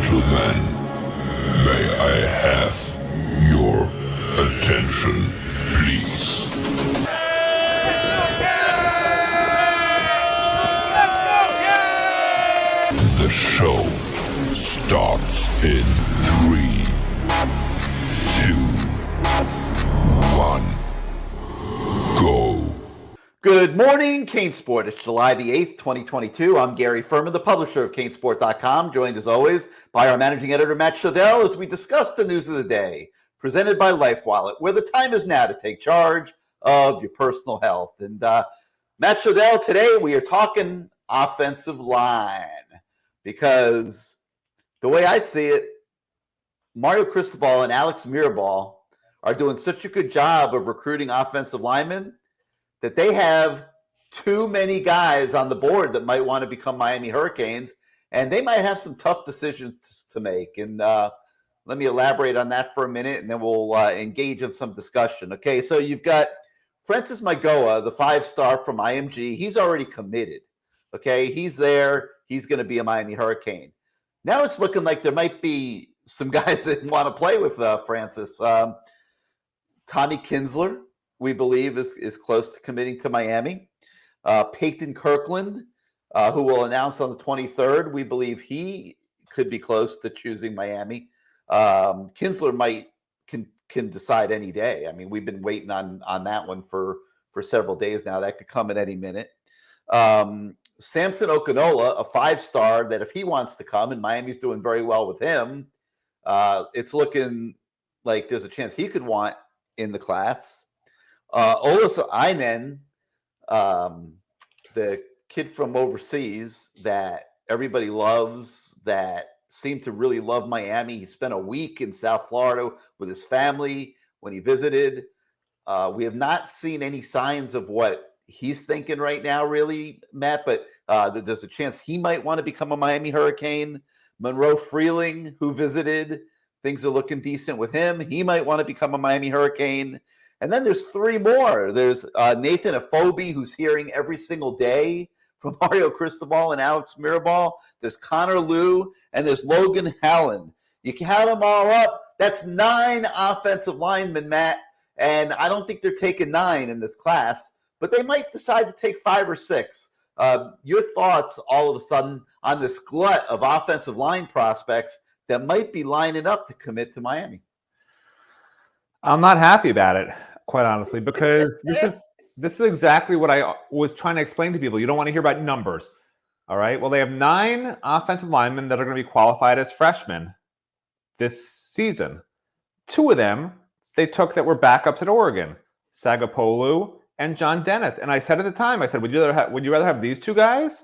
Gentlemen, may I have your attention, please? The show starts in 3, 2, 1, go. Good morning, CaneSport. It's July the 8th, 2022. I'm Gary Ferman, the publisher of CaneSport.com, joined as always by our managing editor, Matt Shodell, as we discuss the news of the day, presented by LifeWallet, where the time is now to take charge of your personal health. And Matt Shodell, today we are talking offensive line, because the way I see it, Mario Cristobal and Alex Mirabal are doing such a good job of recruiting offensive linemen that they have too many guys on the board that might want to become Miami Hurricanes, and they might have some tough decisions to make. And let me elaborate on that for a minute, and then we'll engage in some discussion. Okay, so you've got Francis Maigoa, the 5-star from IMG. He's already committed. Okay, he's there. He's going to be a Miami Hurricane. Now it's looking like there might be some guys that want to play with Francis. Tommy Kinsler, we believe, is close to committing to Miami. Peyton Kirkland, who will announce on the 23rd, we believe he could be close to choosing Miami. Kinsler can decide any day. I mean, we've been waiting on that one for several days now. That could come at any minute. Samson Okinola, a 5-star, that if he wants to come, and Miami's doing very well with him, it's looking like there's a chance he could want in the class. Olisa Ainen, the kid from overseas that everybody loves, that seemed to really love Miami. He spent a week in South Florida with his family when he visited. We have not seen any signs of what he's thinking right now, really, Matt, but there's a chance he might want to become a Miami Hurricane. Monroe Freeling, who visited, things are looking decent with him. He might want to become a Miami Hurricane. And then there's 3 more. There's Nathan Afobe, who's hearing every single day from Mario Cristobal and Alex Mirabal. There's Connor Liu, and there's Logan Hallen. You count them all up, that's 9 offensive linemen, Matt. And I don't think they're taking 9 in this class, but they might decide to take 5 or 6. Your thoughts all of a sudden on this glut of offensive line prospects that might be lining up to commit to Miami? I'm not happy about it, quite honestly, because this is exactly what I was trying to explain to people. You don't want to hear about numbers, all right? Well, they have 9 offensive linemen that are going to be qualified as freshmen this season. 2 of them they took that were backups at Oregon, Sagapolu and John Dennis. And I said at the time, I said, would you rather have these 2 guys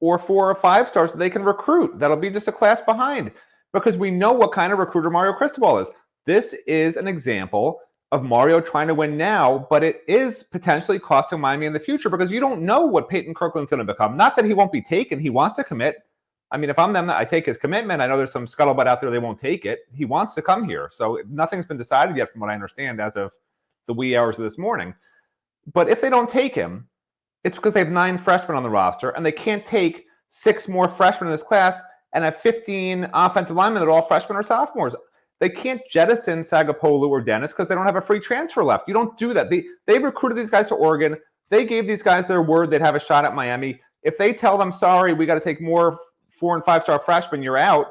or 4 or 5 stars that they can recruit? That'll be just a class behind, because we know what kind of recruiter Mario Cristobal is. This is an example of Mario trying to win now, but it is potentially costing Miami in the future, because you don't know what Peyton Kirkland's going to become. Not that he won't be taken. He wants to commit. I mean, if I'm them, I take his commitment. I know there's some scuttlebutt out there they won't take it. He wants to come here. So nothing's been decided yet from what I understand as of the wee hours of this morning. But if they don't take him, it's because they have 9 freshmen on the roster, and they can't take 6 more freshmen in this class and have 15 offensive linemen that are all freshmen or sophomores. They can't jettison Sagapolu or Dennis because they don't have a free transfer left. You don't do that. They recruited these guys to Oregon. They gave these guys their word they'd have a shot at Miami. If they tell them, sorry, we got to take more 4- and 5-star freshmen, you're out,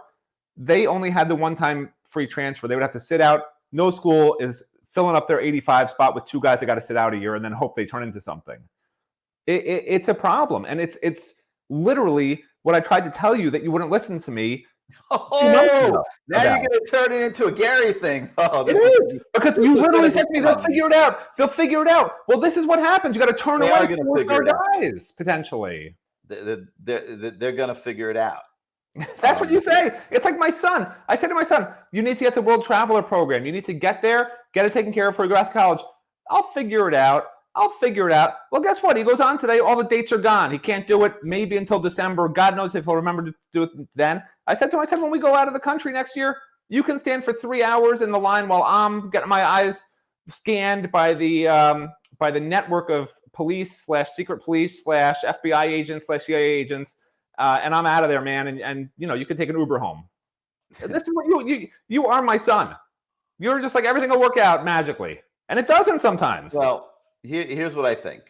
they only had the one-time free transfer. They would have to sit out. No school is filling up their 85 spot with 2 guys that got to sit out a year and then hope they turn into something. It's a problem. And it's literally what I tried to tell you that you wouldn't listen to me. Oh, now you're going to turn it into a Gary thing. Oh, this is because you literally said to me, they'll figure it out. They'll figure it out. Well, this is what happens. You got to turn away 4-star guys, potentially. They're going to figure it out. That's what you say. It's like my son. I said to my son, you need to get the World Traveler Program. You need to get there, get it taken care of before you go out to college. I'll figure it out. Well, guess what? He goes on today. All the dates are gone. He can't do it maybe until December. God knows if he'll remember to do it then. I said to him, when we go out of the country next year, you can stand for 3 hours in the line while I'm getting my eyes scanned by the network of police / secret police / FBI agents / CIA agents. And I'm out of there, man. And you can take an Uber home. This is what you are my son. You're just like everything will work out magically, and it doesn't sometimes. Well, here's what I think.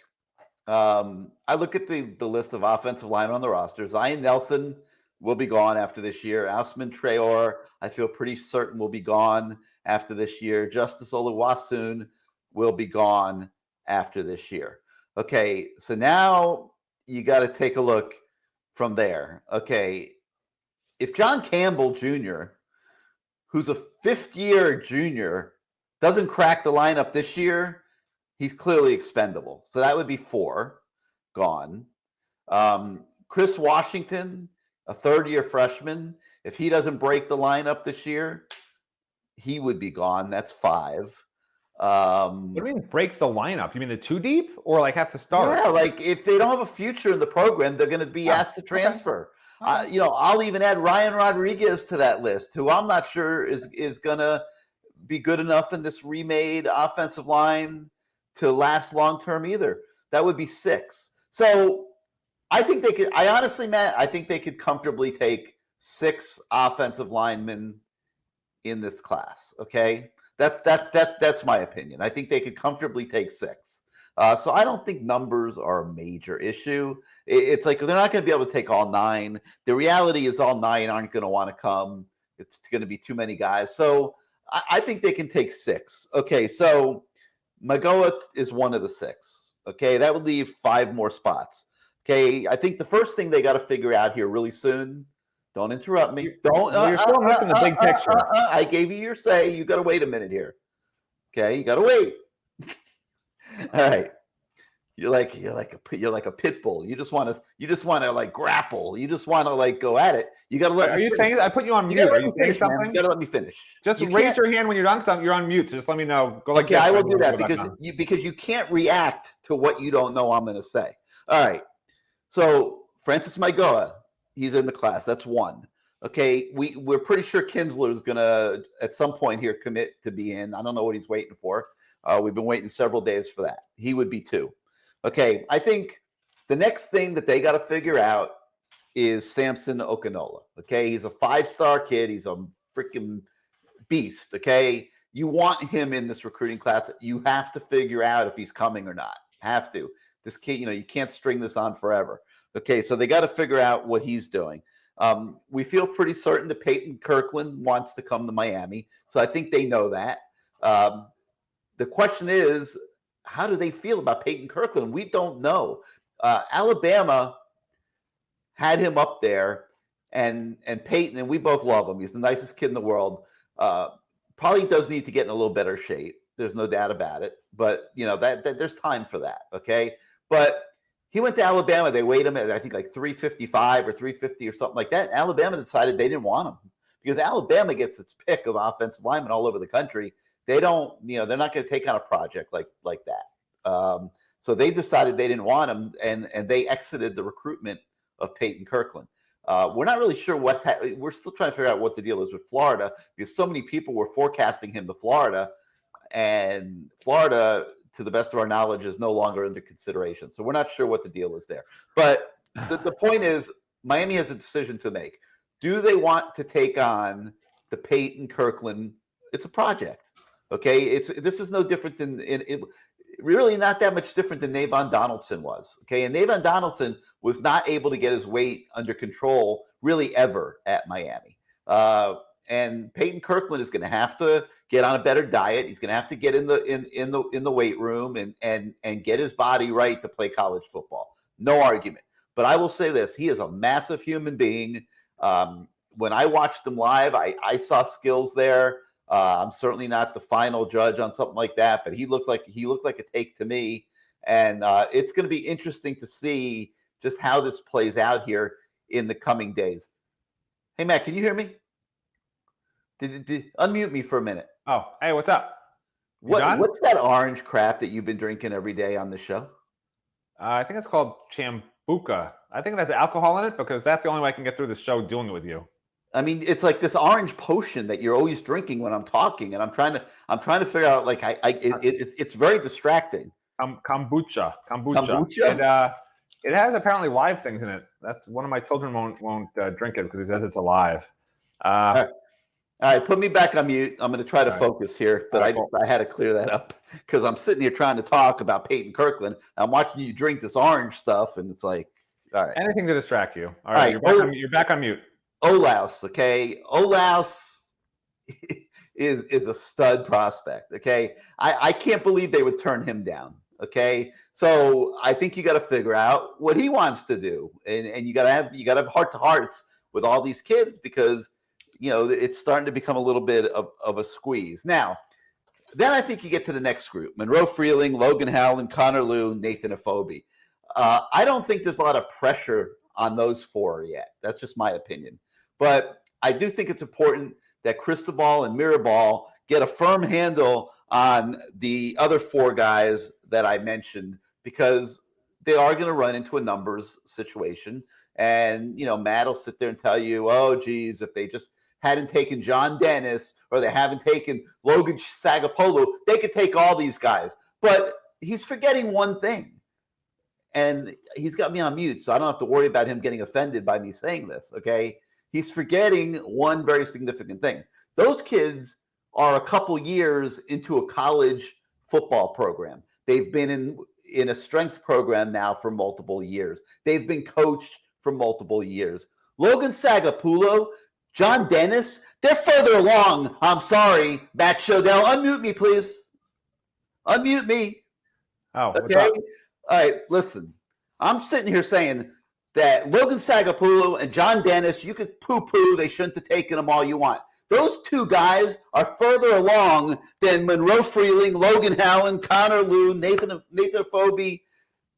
I look at the list of offensive linemen on the roster. Zion Nelson will be gone after this year. Osman Traore, I feel pretty certain, will be gone after this year. Justice Oluwaseun will be gone after this year. Okay, so now you got to take a look from there. Okay, if John Campbell Jr., who's a fifth-year junior, doesn't crack the lineup this year, he's clearly expendable. So that would be 4 gone. Chris Washington, a third-year freshman, if he doesn't break the lineup this year, he would be gone. That's 5. What do you mean break the lineup? You mean the 2 deep, or like has to start? Yeah, like if they don't have a future in the program, they're going to be asked to transfer. Okay. I'll even add Ryan Rodriguez to that list, who I'm not sure is going to be good enough in this remade offensive line to last long term either. That would be 6. So I think they could. I honestly, Matt, I think they could comfortably take 6 offensive linemen in this class. Okay, that's my opinion. I think they could comfortably take 6. So I don't think numbers are a major issue. It's like they're not going to be able to take all 9. The reality is all 9 aren't going to want to come. It's going to be too many guys. So I think they can take 6. Okay, so Magoa is one of the 6. Okay, that would leave 5 more spots. Okay, I think the first thing they got to figure out here really soon. Don't interrupt me. You're still missing the big picture. I gave you your say. You got to wait a minute here. Okay, you got to wait. All right. You're like a pit bull. You just want to like grapple. You just want to like go at it. You got to let. Are you saying? I put you on mute. Are you saying something? You got to let me finish. Just raise your hand when you're done. Because you're on mute. So just let me know. Go like okay, I will do that because you can't react to what you don't know I'm going to say. All right. So Francis Magoa, he's in the class. That's 1. Okay, we're pretty sure Kinsler is going to at some point here commit to be in. I don't know what he's waiting for. We've been waiting several days for that. He would be 2. Okay, I think the next thing that they got to figure out is Samson Okinola. Okay, he's a 5-star kid. He's a freaking beast. Okay, you want him in this recruiting class. You have to figure out if he's coming or not. Have to. This kid, you can't string this on forever. Okay, so they got to figure out what he's doing. We feel pretty certain that Peyton Kirkland wants to come to Miami. So I think they know that. The question is, how do they feel about Peyton Kirkland? We don't know. Alabama had him up there, and Peyton, and we both love him. He's the nicest kid in the world. Probably does need to get in a little better shape. There's no doubt about it. But that there's time for that. Okay, but he went to Alabama. They weighed him at I think like 355 or 350 or something like that. Alabama decided they didn't want him because Alabama gets its pick of offensive linemen all over the country. They don't, they're not going to take on a project like that. So they decided they didn't want him, and they exited the recruitment of Peyton Kirkland. We're not really sure we're still trying to figure out what the deal is with Florida because so many people were forecasting him to Florida, and Florida, to the best of our knowledge, is no longer under consideration. So we're not sure what the deal is there. But the point is, Miami has a decision to make. Do they want to take on the Peyton Kirkland? It's a project. Okay, this is no different than really not that much different than Navon Donaldson was. Okay, and Navon Donaldson was not able to get his weight under control really ever at Miami. And Peyton Kirkland is going to have to get on a better diet. He's going to have to get in the weight room and get his body right to play college football. No argument. But I will say this: he is a massive human being. When I watched him live, I saw skills there. I'm certainly not the final judge on something like that, but he looked like a take to me. And it's going to be interesting to see just how this plays out here in the coming days. Hey, Matt, can you hear me? Unmute me for a minute. Oh, hey, what's up? What's that orange crap that you've been drinking every day on the show? I think it's called Chambuca. I think it has alcohol in it because that's the only way I can get through the show doing it with you. I mean, it's like this orange potion that you're always drinking when I'm talking, and I'm trying to figure out like it's very distracting. Kombucha. Kombucha? It has apparently live things in it. That's one of my children won't drink it because he says it's alive. All right, put me back on mute. I'm going to try to focus here, but I had to clear that up because I'm sitting here trying to talk about Peyton Kirkland. I'm watching you drink this orange stuff, and it's like, all right. Anything to distract you. All right, you're back on mute. Olaus, okay? Olaus is a stud prospect, okay? I can't believe they would turn him down, okay? So I think you got to figure out what he wants to do, and you got to have heart to hearts with all these kids because it's starting to become a little bit of a squeeze. Now, then I think you get to the next group: Monroe Freeling, Logan Howland, Connor Liu, Nathan Afobe. I don't think there's a lot of pressure on those four yet. That's just my opinion. But I do think it's important that Cristobal and Mirabal get a firm handle on the other four guys that I mentioned because they are going to run into a numbers situation. And, Matt will sit there and tell you, oh, geez, if they just hadn't taken John Dennis or they haven't taken Logan Sagapolu, they could take all these guys. But he's forgetting one thing. And he's got me on mute, so I don't have to worry about him getting offended by me saying this, okay? He's forgetting one very significant thing. Those kids are a couple years into a college football program. They've been in a strength program now for multiple years. They've been coached for multiple years. Logan Sagapolu, John Dennis, they're further along. I'm sorry, Matt Shodell. Unmute me, please. Unmute me. Oh, okay. All right, listen. I'm sitting here saying that Logan Sagapolu and John Dennis, you could poo-poo. They shouldn't have taken them all you want. Those two guys are further along than Monroe Freeling, Logan Howland, Connor Liu, Nathan Afobe.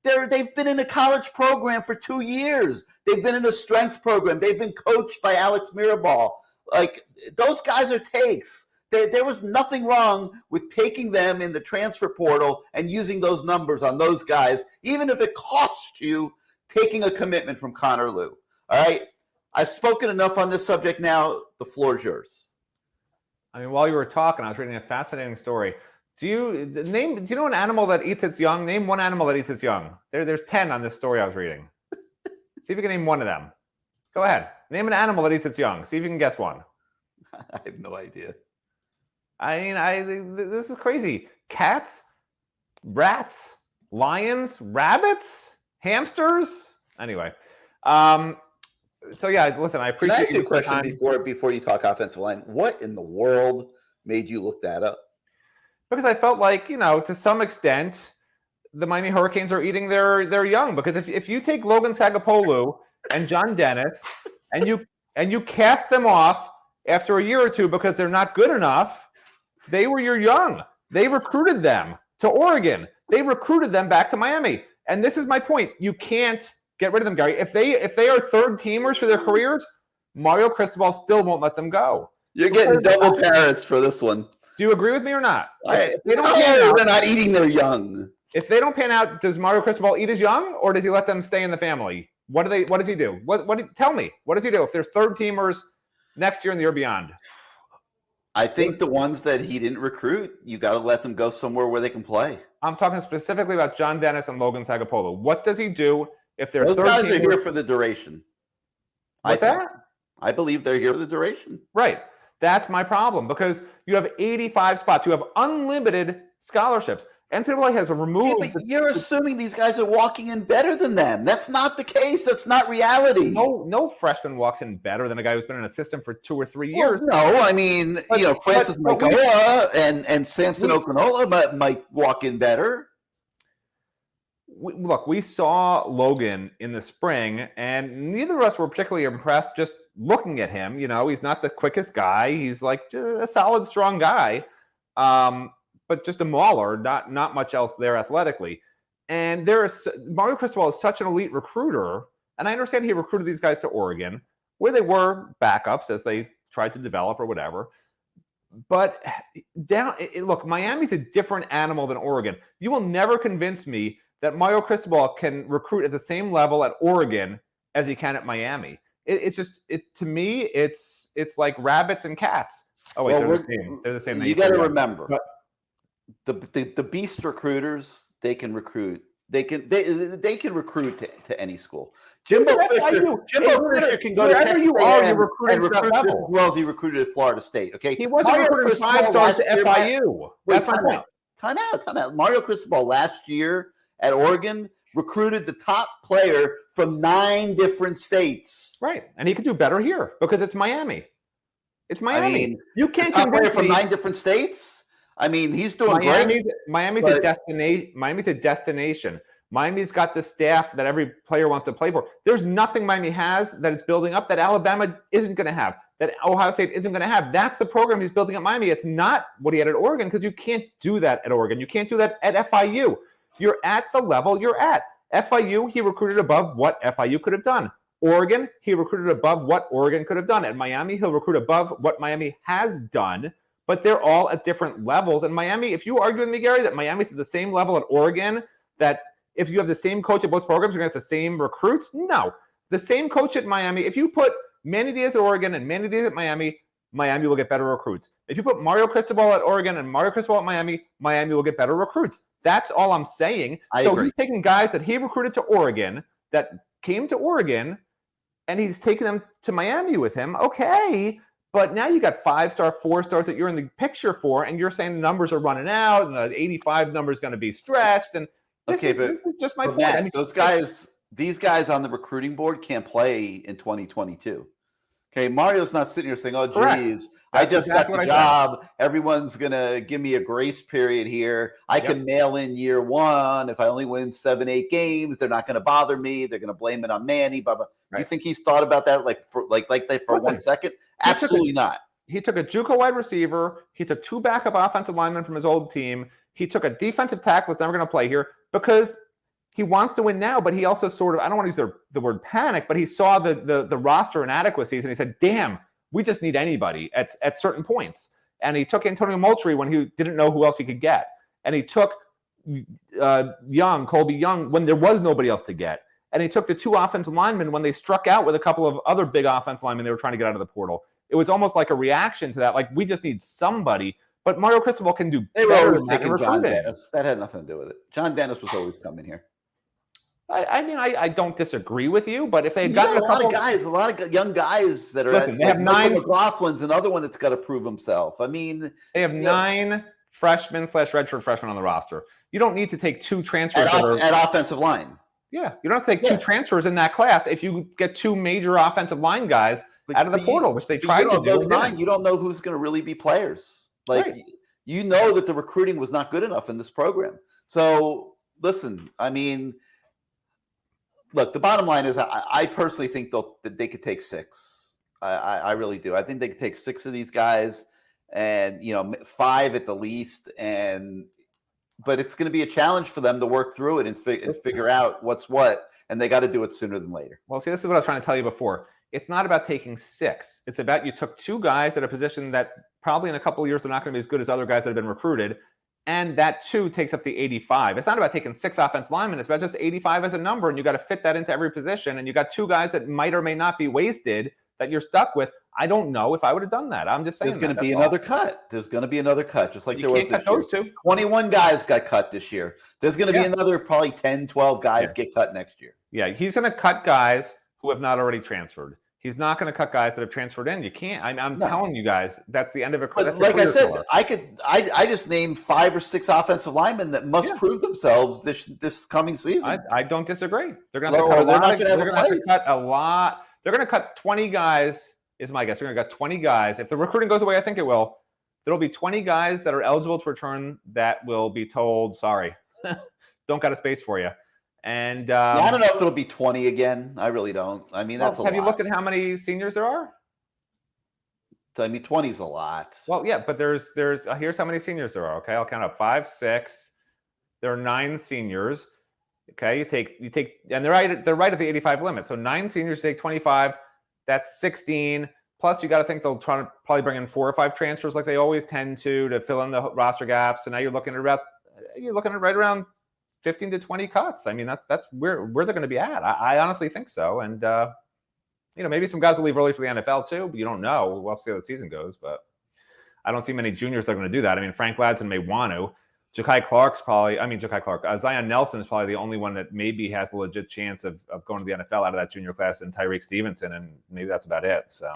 They've been in a college program for 2 years. They've been in a strength program. They've been coached by Alex Mirabal. Like, those guys are takes. There was nothing wrong with taking them in the transfer portal and using those numbers on those guys, even if it costs you taking a commitment from Connor Liu. All right? I've spoken enough on this subject now. The floor is yours. I mean, while you were talking, I was reading a fascinating story. Do you know an animal that eats its young? Name one animal that eats its young. There's 10 on this story I was reading. See if you can name one of them. Go ahead. Name an animal that eats its young. See if you can guess one. I have no idea. I mean, this is crazy. Cats, rats, lions, rabbits, hamsters. Anyway, so yeah, listen, I appreciate. Can I ask you a question before you talk offensive line? What in the world made you look that up? Because I felt like, to some extent, the Miami Hurricanes are eating their young. Because if you take Logan Sagapolu and John Dennis and you cast them off after a year or two because they're not good enough, they were your young. They recruited them to Oregon. They recruited them back to Miami. And this is my point. You can't get rid of them, Gary. If they are third teamers for their careers, Mario Cristobal still won't let them go. You're getting double parrots for this one. Do you agree with me or not? They're not eating their young. If they don't pan out, does Mario Cristobal eat his young, or does he let them stay in the family? What does he do? Tell me. What does he do if there's third teamers next year and the year beyond? I think the ones that he didn't recruit, you got to let them go somewhere where they can play. I'm talking specifically about John Dennis and Logan Sagapolu. What does he do if they're those third guys teamers? Are here for the duration? What's that? I believe they're here for the duration. Right. That's my problem because you have 85 spots. You have unlimited scholarships. NCAA has removed. Yeah, but you're assuming these guys are walking in better than them. That's not the case. That's not reality. No freshman walks in better than a guy who's been in a system for 2 or 3 years. Well, no, I mean, Francis Magoa and Samson Okinola might walk in better. We saw Logan in the spring, and neither of us were particularly impressed just looking at him. He's not the quickest guy. He's like just a solid, strong guy. But just a mauler, not much else there athletically. And Mario Cristobal is such an elite recruiter, and I understand he recruited these guys to Oregon, where they were backups as they tried to develop or whatever. But look, Miami's a different animal than Oregon. You will never convince me that Mario Cristobal can recruit at the same level at Oregon as he can at Miami. To me, it's like rabbits and cats. Oh wait, they're the same. You got to remember. The beast recruiters, they can recruit They can recruit to any school. He was Jimbo at FIU. Fisher can go to Wherever Texas you are, A&M you're recruiting and to that recruit just as level. well as he recruited at Florida State. Okay, He wasn't Mario recruiting Cristobal 5-stars to last year- FIU. That's my point. Time out. Mario Cristobal last year at Oregon recruited the top player from 9 different states. Right, and he could do better here because it's Miami. It's Miami. I mean, you can't the top player convince from me 9 different states. I mean, he's doing Miami's great. a destination. Miami's a destination. Miami's got the staff that every player wants to play for. There's nothing Miami has that it's building up that Alabama isn't going to have, that Ohio State isn't going to have. That's the program he's building at Miami. It's not what he had at Oregon because you can't do that at Oregon. You can't do that at FIU. You're at the level you're at. FIU, he recruited above what FIU could have done. Oregon, he recruited above what Oregon could have done. At Miami, he'll recruit above what Miami has done, but they're all at different levels. And Miami, if you argue with me, Gary, that Miami's at the same level at Oregon, that if you have the same coach at both programs, you're going to have the same recruits? No. The same coach at Miami, if you put Manny Diaz at Oregon and Manny Diaz at Miami, Miami will get better recruits. If you put Mario Cristobal at Oregon and Mario Cristobal at Miami, Miami will get better recruits. That's all I'm saying. I agree. He's taking guys that he recruited to Oregon, that came to Oregon, and he's taking them to Miami with him. Okay, but now you got 5-star, 4-stars that you're in the picture for, and you're saying the numbers are running out, and the 85 number is going to be stretched. And this is just my point. Matt, these guys on the recruiting board can't play in 2022. Okay, Mario's not sitting here saying, "Oh, geez, I just got the job. Everyone's gonna give me a grace period here. I can mail in year 1. If I only win 7, 8 games, they're not gonna bother me. They're gonna blame it on Manny." Blah, blah. Right. You think he's thought about that for 1 second? Absolutely not. He took a JUCO wide receiver. He took 2 backup offensive linemen from his old team. He took a defensive tackle that's never going to play here because he wants to win now, but he also sort of, I don't want to use the word panic, but he saw the roster inadequacies and he said, damn, we just need anybody at certain points. And he took Antonio Moultrie when he didn't know who else he could get. And he took Colby Young, when there was nobody else to get. And he took the 2 offensive linemen when they struck out with a couple of other big offensive linemen they were trying to get out of the portal. It was almost like a reaction to that. Like, we just need somebody. But Mario Cristobal can do better. They were always taking John Dennis. That had nothing to do with it. John Dennis was always coming here. I don't disagree with you, but if they had gotten a lot of young guys that are they have 9 McLaughlin's another one that's got to prove himself. I mean, they have 9 freshmen / redshirt freshmen on the roster. You don't need to take 2 transfers at offensive line. Yeah, you don't have to take 2 transfers in that class if you get 2 major offensive line guys out of the portal, which they tried to do. Those 9, you don't know who's going to really be players. You know that the recruiting was not good enough in this program. So listen, I mean, look, the bottom line is I personally think that they could take 6. I really do. I think they could take 6 of these guys and, 5 at the least. But it's going to be a challenge for them to work through it and figure out what's what. And they got to do it sooner than later. Well, see, this is what I was trying to tell you before. It's not about taking 6. It's about you took 2 guys at a position that probably in a couple of years they're not going to be as good as other guys that have been recruited. And that 2 takes up the 85. It's not about taking 6 offensive linemen. It's about just 85 as a number, and you got to fit that into every position. And you got 2 guys that might or may not be wasted that you're stuck with. I don't know if I would have done that. I'm just saying there's going to be another cut. There's going to be another cut, just like there was this year. Those 2. 21 guys got cut this year. There's going to be another probably 10, 12 guys get cut next year. Yeah, he's going to cut guys who have not already transferred. He's not going to cut guys that have transferred in. You can't. I'm telling you guys, that's the end of it. Like I said, I just named 5 or 6 offensive linemen that must prove themselves this coming season. I don't disagree. They're going to have to cut a lot. They're going to cut 20 guys, is my guess. They're going to cut 20 guys. If the recruiting goes away, I think it will. There'll be 20 guys that are eligible to return that will be told, sorry, don't got a space for you. And I don't know if it'll be 20 again. I really don't. I mean, that's a lot. Have you looked at how many seniors there are? I mean, 20 is a lot. Well, yeah, but there's here's how many seniors there are. Okay, I'll count up 5, 6. There are 9 seniors. Okay, you take, and they're right at the 85 limit. So 9 seniors take 25. That's 16. Plus, you got to think they'll try to probably bring in 4 or 5 transfers like they always tend to fill in the roster gaps. So now you're looking at right around 15 to 20 cuts. I mean, that's where they're going to be at. I honestly think so. And, maybe some guys will leave early for the NFL too, but you don't know. We'll see how the season goes. But I don't see many juniors that are going to do that. I mean, Frank Ladson may want to. Ja'Kai Clark's probably, Ja'Kai Clark. Zion Nelson is probably the only one that maybe has a legit chance of going to the NFL out of that junior class, and Tyreek Stevenson, and maybe that's about it. So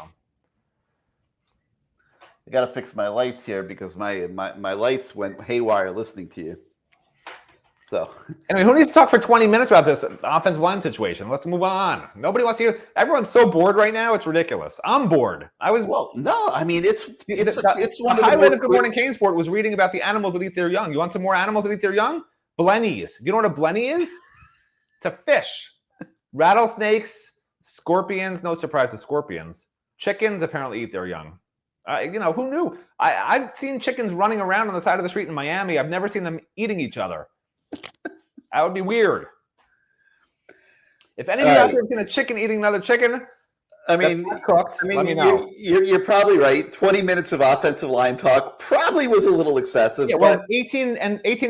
I got to fix my lights here because my lights went haywire listening to you. So, who needs to talk for 20 minutes about this offensive line situation? Let's move on. Nobody wants to hear. Everyone's so bored right now. It's ridiculous. I'm bored. It's one the highlight of Good Morning CaneSport was reading about the animals that eat their young. You want some more animals that eat their young? Blennies. You know what a blenny is? It's a fish. Rattlesnakes, scorpions. No surprise with scorpions. Chickens apparently eat their young. Who knew? I've seen chickens running around on the side of the street in Miami. I've never seen them eating each other. That would be weird. If anybody out there has seen a chicken eating another chicken, cooked. Let me know. You're probably right. 20 minutes of offensive line talk probably was a little excessive. Yeah, well, 18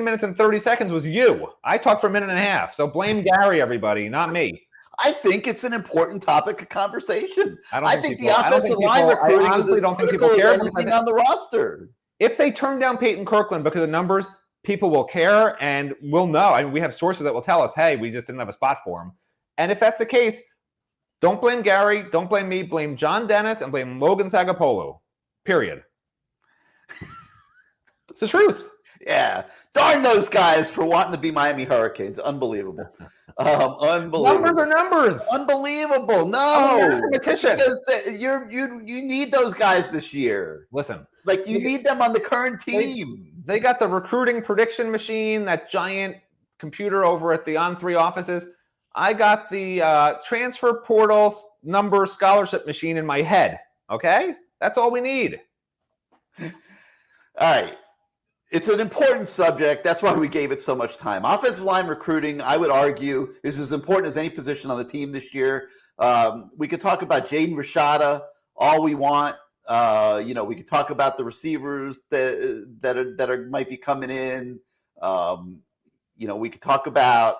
minutes and 30 seconds was you. I talked for a minute and a half. So blame Gary, everybody, not me. I think it's an important topic of conversation. I think the offensive line recruiting is as critical as anything on the roster. If they turn down Peyton Kirkland because of numbers, people will care and we'll know. We have sources that will tell us, hey, we just didn't have a spot for him. And if that's the case, don't blame Gary, don't blame me, blame John Dennis and blame Logan Sagapolu. Period. It's the truth. Yeah. Darn those guys for wanting to be Miami Hurricanes. Unbelievable. Unbelievable. Numbers are numbers. Unbelievable. No. Competition. Because you need those guys this year. Listen. You need them on the current team. They got the recruiting prediction machine, that giant computer over at the On3 offices. I got the transfer portal number scholarship machine in my head. Okay? That's all we need. All right. It's an important subject. That's why we gave it so much time. Offensive line recruiting, I would argue, is as important as any position on the team this year. We could talk about Jaden Rashada all we want. We could talk about the receivers that might be coming in. We could talk about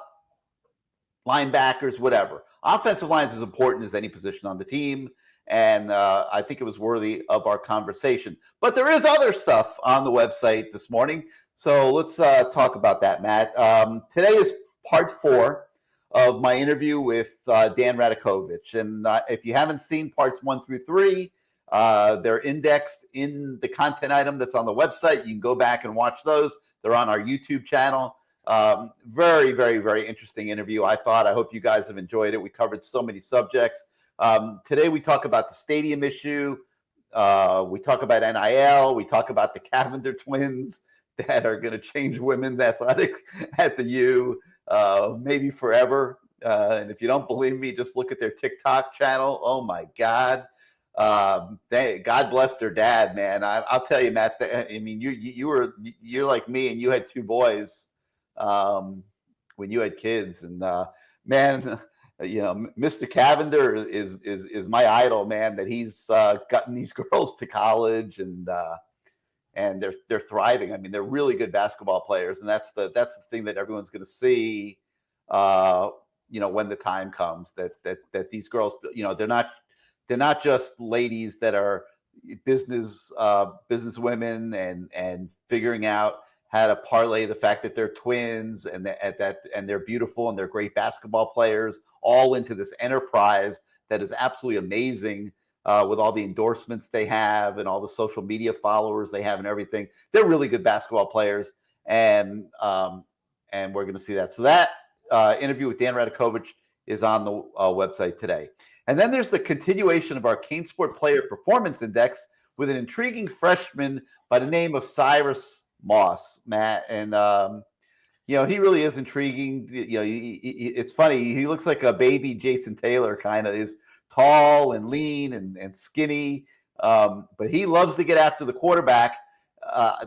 linebackers, whatever. Offensive line is as important as any position on the team, and I think it was worthy of our conversation. But there is other stuff on the website this morning, so let's talk about that, Matt. Today is part 4 of my interview with Dan Radakovich, and if you haven't seen parts 1 through 3, they're indexed in the content item that's on the website. You can go back and watch those. They're on our YouTube channel. Very, very, very interesting interview, I thought. I hope you guys have enjoyed it. We covered so many subjects. Today we talk about the stadium issue. We talk about NIL. We talk about the Cavender twins that are going to change women's athletics at the U, maybe forever. And if you don't believe me, just look at their TikTok channel. Oh, my God. God bless their dad, man. I'll tell you, Matt. You're like me, and you had 2 boys when you had kids, and man, Mr. Cavender is my idol, man. That he's gotten these girls to college, and they're thriving. They're really good basketball players, and that's the thing that everyone's going to see. When the time comes, that these girls, they're not just ladies that are business women and figuring out how to parlay the fact that they're twins and they're beautiful and they're great basketball players all into this enterprise that is absolutely amazing with all the endorsements they have and all the social media followers they have and everything. They're really good basketball players, and we're going to see that. So that interview with Dan Radakovich is on the website today. And then there's the continuation of our CaneSport Player Performance Index with an intriguing freshman by the name of Cyrus Moss, Matt. And, he really is intriguing. It's funny. He looks like a baby Jason Taylor, kind of. Is tall and lean and skinny, but he loves to get after the quarterback.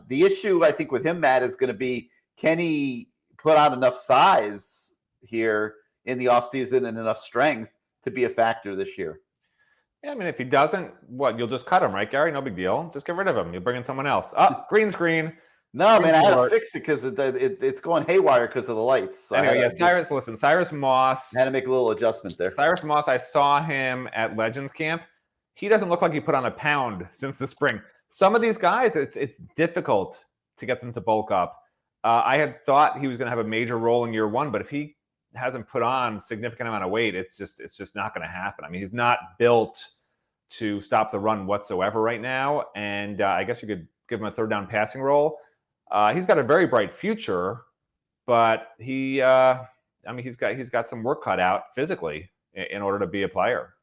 The issue, I think, with him, Matt, is going to be, can he put on enough size here in the offseason and enough strength to be a factor this year? Yeah, if he doesn't, you'll just cut him, right, Gary? No big deal. Just get rid of him. You'll bring in someone else. Green screen. No, man, I had to fix it because it's going haywire because of the lights. So anyway, Cyrus Moss. I had to make a little adjustment there. Cyrus Moss, I saw him at Legends Camp. He doesn't look like he put on a pound since the spring. Some of these guys, it's difficult to get them to bulk up. I had thought he was going to have a major role in year one, but if he hasn't put on a significant amount of weight, it's just not going to happen. I mean, he's not built to stop the run whatsoever right now. And I guess you could give him a third down passing role. He's got a very bright future, but he's got some work cut out physically in order to be a player.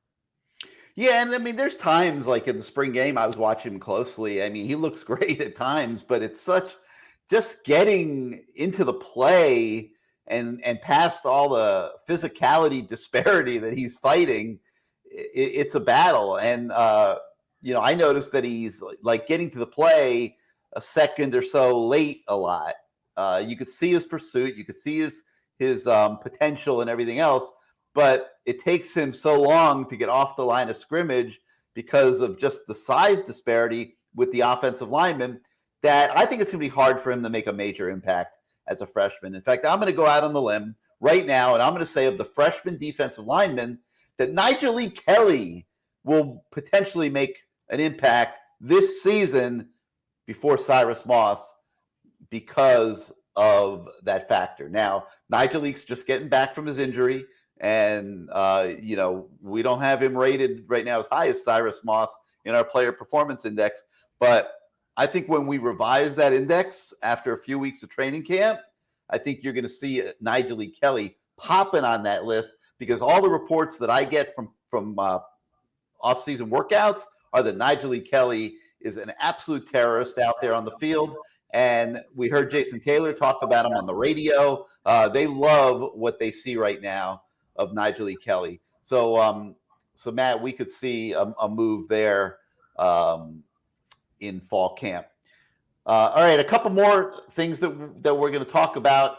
Yeah, and I mean, there's times like in the spring game, I was watching him closely. I mean, he looks great at times, but it's just getting into the play and past all the physicality disparity that he's fighting. It's a battle. And, I noticed that he's like getting to the play a second or so late a lot. You could see his pursuit. You could see his potential and everything else. But it takes him so long to get off the line of scrimmage because of just the size disparity with the offensive linemen that I think it's going to be hard for him to make a major impact as a freshman. In fact, I'm going to go out on the limb right now, and I'm going to say of the freshman defensive linemen that Nigel Lee Kelly will potentially make an impact this season before Cyrus Moss because of that factor. Now, Nigel Lee's just getting back from his injury. And, we don't have him rated right now as high as Cyrus Moss in our player performance index. But I think when we revise that index after a few weeks of training camp, I think you're going to see Nigel Lee Kelly popping on that list because all the reports that I get from off-season workouts are that Nigel Lee Kelly is an absolute terrorist out there on the field. And we heard Jason Taylor talk about him on the radio. They love what they see right now of Nigel Lee Kelly. So Matt, we could see a move there in fall camp. All right, a couple more things that we're going to talk about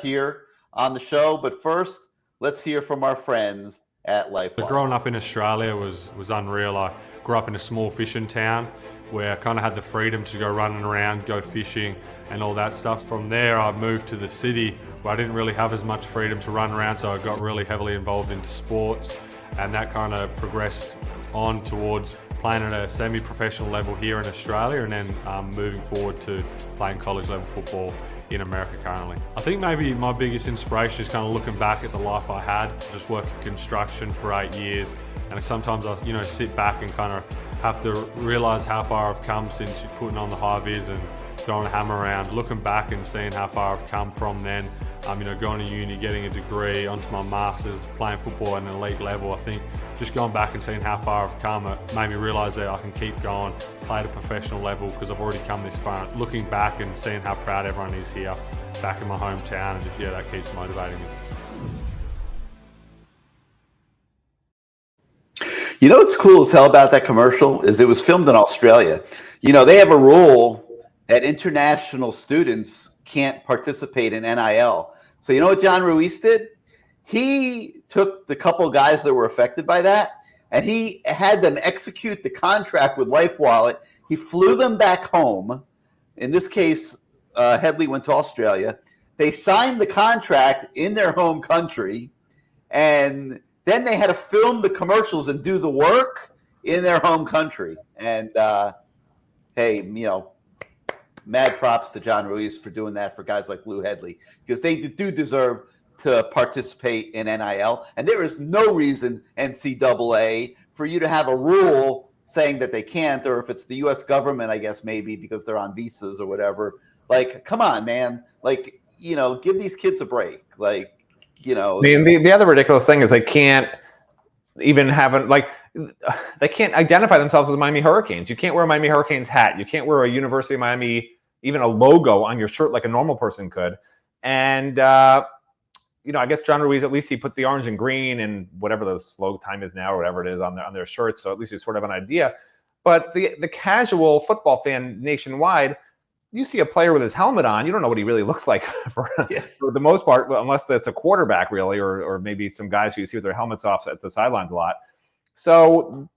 here on the show. But first, let's hear from our friends at Lifeline. Growing up in Australia was unreal. I grew up in a small fishing town where I kind of had the freedom to go running around, go fishing and all that stuff. From there, I moved to the city where I didn't really have as much freedom to run around, so I got really heavily involved into sports, and that kind of progressed on towards playing at a semi-professional level here in Australia and then moving forward to playing college level football in America currently. I think maybe my biggest inspiration is kind of looking back at the life I had, just working construction for 8 years, and sometimes I sit back and kind of have to realise how far I've come since putting on the high vis and throwing a hammer around, looking back and seeing how far I've come from then. Going to uni, getting a degree, onto my masters, playing football at an elite level. I think just going back and seeing how far I've come, it made me realise that I can keep going, play at a professional level because I've already come this far. Looking back and seeing how proud everyone is here, back in my hometown, and just that keeps motivating me. What's cool as hell about that commercial is it was filmed in Australia. They have a rule that international students can't participate in NIL. So you know what John Ruiz did? He took the couple of guys that were affected by that, and he had them execute the contract with LifeWallet. He flew them back home. In this case, Headley went to Australia. They signed the contract in their home country, and then they had to film the commercials and do the work in their home country. And mad props to John Ruiz for doing that for guys like Lou Headley, because they do deserve to participate in NIL. And there is no reason, NCAA, for you to have a rule saying that they can't, or if it's the U.S. government, I guess maybe because they're on visas or whatever. Like, come on, man. Like, give these kids a break. Like, The other ridiculous thing is they can't even have they can't identify themselves as Miami Hurricanes. You can't wear a Miami Hurricanes hat. You can't wear a University of Miami, even a logo on your shirt like a normal person could. And, I guess John Ruiz, at least he put the orange and green and whatever the slow time is now or whatever it is on their shirts. So at least you sort of have an idea. But the casual football fan nationwide, you see a player with his helmet on, you don't know what he really looks like for the most part, unless that's a quarterback really, or maybe some guys who you see with their helmets off at the sidelines a lot. So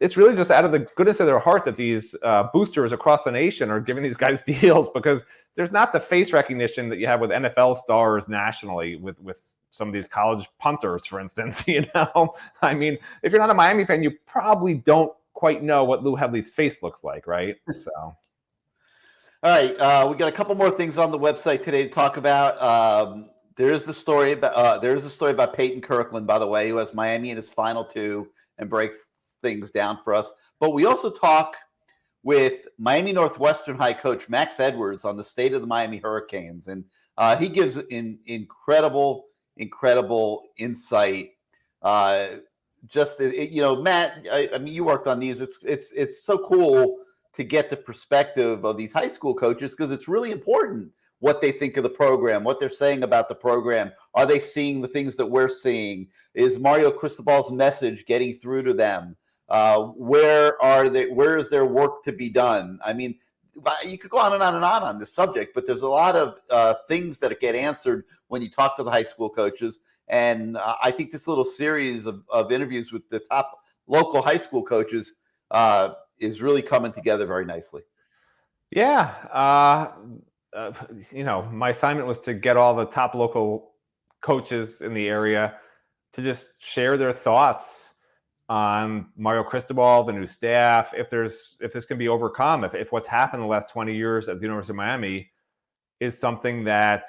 it's really just out of the goodness of their heart that these boosters across the nation are giving these guys deals, because there's not the face recognition that you have with NFL stars nationally with some of these college punters, for instance. I mean, if you're not a Miami fan, you probably don't quite know what Lou Headley's face looks like, right? So. All right, we got a couple more things on the website today to talk about. There's the story about Peyton Kirkland, by the way, who has Miami in his final two and breaks things down for us. But we also talk with Miami Northwestern high coach Max Edwards on the state of the Miami Hurricanes, and he gives incredible insight. Matt, I mean, you worked on these. It's so cool to get the perspective of these high school coaches, because it's really important what they think of the program, what they're saying about the program. Are they seeing the things that we're seeing? Is Mario Cristobal's message getting through to them? Where is their work to be done? I mean, you could go on and on and on this subject, but there's a lot of things that get answered when you talk to the high school coaches. And I think this little series of interviews with the top local high school coaches is really coming together very nicely. Yeah. My assignment was to get all the top local coaches in the area to just share their thoughts on Mario Cristobal, the new staff, if this can be overcome, if what's happened in the last 20 years at the University of Miami is something that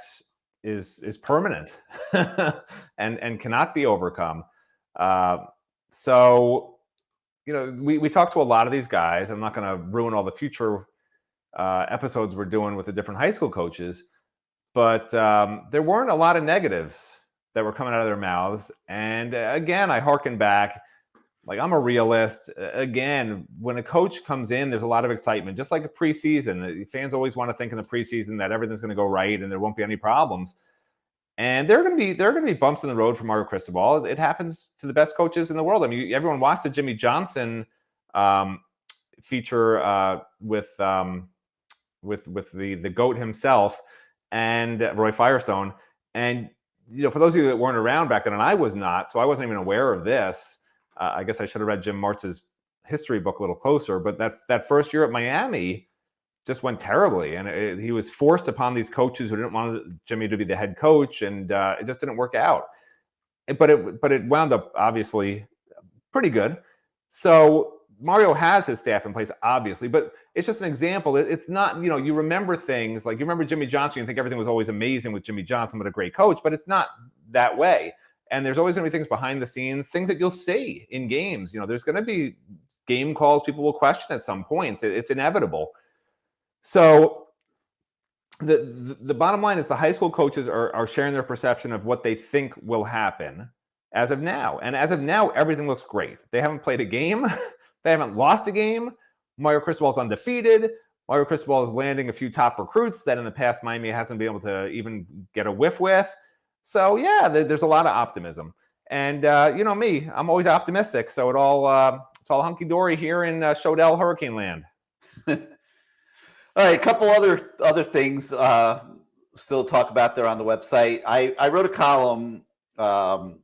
is permanent and cannot be overcome. So we talked to a lot of these guys. I'm not going to ruin all the future episodes we're doing with the different high school coaches, but there weren't a lot of negatives that were coming out of their mouths. And again, I harken back, like, I'm a realist. Again, when a coach comes in, there's a lot of excitement, just like a preseason. Fans always want to think in the preseason that everything's going to go right and there won't be any problems. And there are going to be bumps in the road for Mario Cristobal. It happens to the best coaches in the world. I mean, everyone watched the Jimmy Johnson feature with the GOAT himself and Roy Firestone. And for those of you that weren't around back then, and I was not, so I wasn't even aware of this. I guess I should have read Jim Martz's history book a little closer. But that first year at Miami just went terribly, and he was forced upon these coaches who didn't want Jimmy to be the head coach, and it just didn't work out. But it wound up obviously pretty good. So Mario has his staff in place, obviously, but it's just an example. It's not, you remember things like you remember Jimmy Johnson. You think everything was always amazing with Jimmy Johnson, but a great coach. But it's not that way. And there's always going to be things behind the scenes, things that you'll see in games. There's going to be game calls people will question at some points. It's inevitable. So the bottom line is the high school coaches are sharing their perception of what they think will happen as of now. And as of now, everything looks great. They haven't played a game. They haven't lost a game. Mario Cristobal's undefeated. Mario Cristobal is landing a few top recruits that in the past Miami hasn't been able to even get a whiff with. So yeah, there's a lot of optimism. And me, I'm always optimistic. So it's all hunky-dory here in Shodell Hurricane Land. All right, a couple other things still talk about there on the website. I wrote a column, a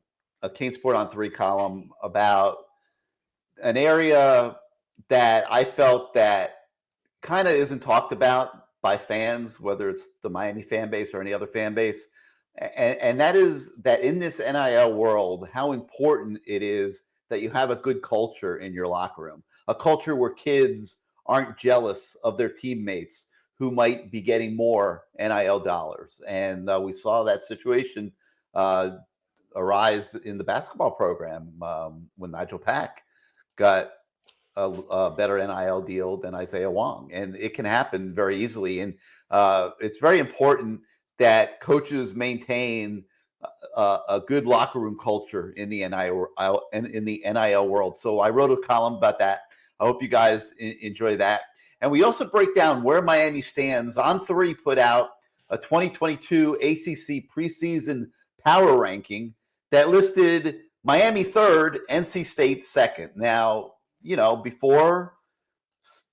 CaneSport on 3 column about an area that I felt that kind of isn't talked about by fans, whether it's the Miami fan base or any other fan base. And that is that in this NIL world, how important it is that you have a good culture in your locker room, a culture where kids aren't jealous of their teammates who might be getting more NIL dollars. And we saw that situation arise in the basketball program when Nigel Pack got a better NIL deal than Isaiah Wong. And it can happen very easily. And it's very important that coaches maintain a good locker room culture in the NIL world. So I wrote a column about that. I hope you guys enjoy that. And we also break down where Miami stands. On 3 put out a 2022 ACC preseason power ranking that listed Miami 3rd, NC State 2nd. Now, before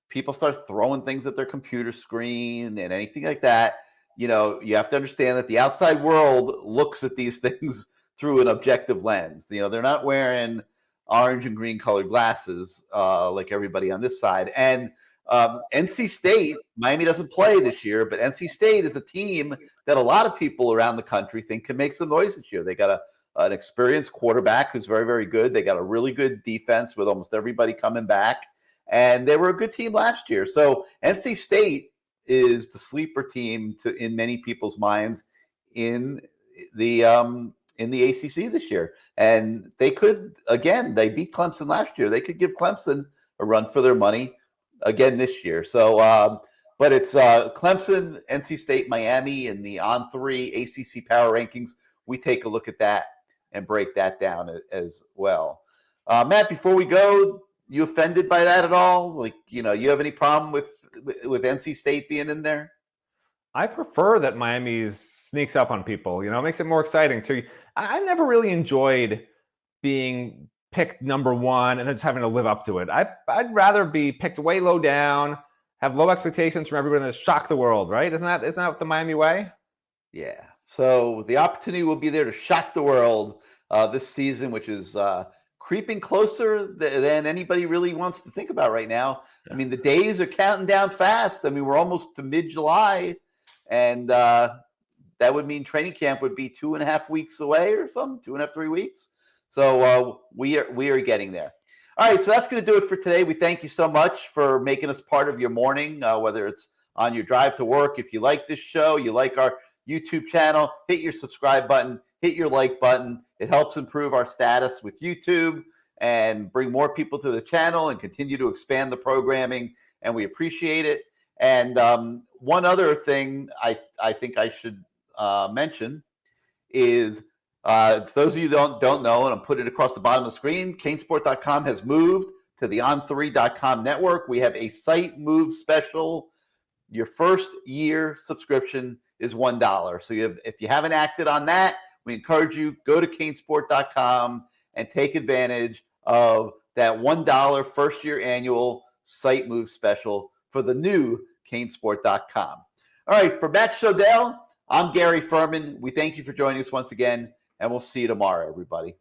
people start throwing things at their computer screen and anything like that, you have to understand that the outside world looks at these things through an objective lens. They're not wearing orange and green colored glasses like everybody on this side. And NC State, Miami doesn't play this year, but NC State is a team that a lot of people around the country think can make some noise this year. They got an experienced quarterback who's very, very good. They got a really good defense with almost everybody coming back. And they were a good team last year. So NC State is the sleeper team in many people's minds in the ACC this year, and they could again. They beat Clemson last year. They could give Clemson a run for their money again this year. So, but it's Clemson, NC State, Miami in the On3 ACC Power Rankings. We take a look at that and break that down as well. Matt, before we go, you offended by that at all? Like, you have any problem with NC State being in there? I prefer that Miami sneaks up on people. It makes it more exciting too. I never really enjoyed being picked number one and just having to live up to it. I'd rather be picked way low down, have low expectations from everybody, and just shock the world, right? Isn't that the Miami way? Yeah. So the opportunity will be there to shock the world this season, which is creeping closer than anybody really wants to think about right now. Yeah. I mean, the days are counting down fast. I mean, we're almost to mid-July, and that would mean training camp would be 2.5 weeks away or something, 2.5, 3 weeks. So we are getting there. All right, so that's going to do it for today. We thank you so much for making us part of your morning, whether it's on your drive to work. If you like this show, you like our YouTube channel, hit your subscribe button, hit your like button. It helps improve our status with YouTube and bring more people to the channel and continue to expand the programming, and we appreciate it. And one other thing I think I should mention is for those of you who don't know, and I'm putting it across the bottom of the screen, CaneSport.com has moved to the On3.com network. We have a site move special. Your first year subscription is $1. So if you haven't acted on that, we encourage you, go to CaneSport.com and take advantage of that $1 first year annual site move special for the new CaneSport.com. All right, for Matt Shodell, I'm Gary Ferman. We thank you for joining us once again, and we'll see you tomorrow, everybody.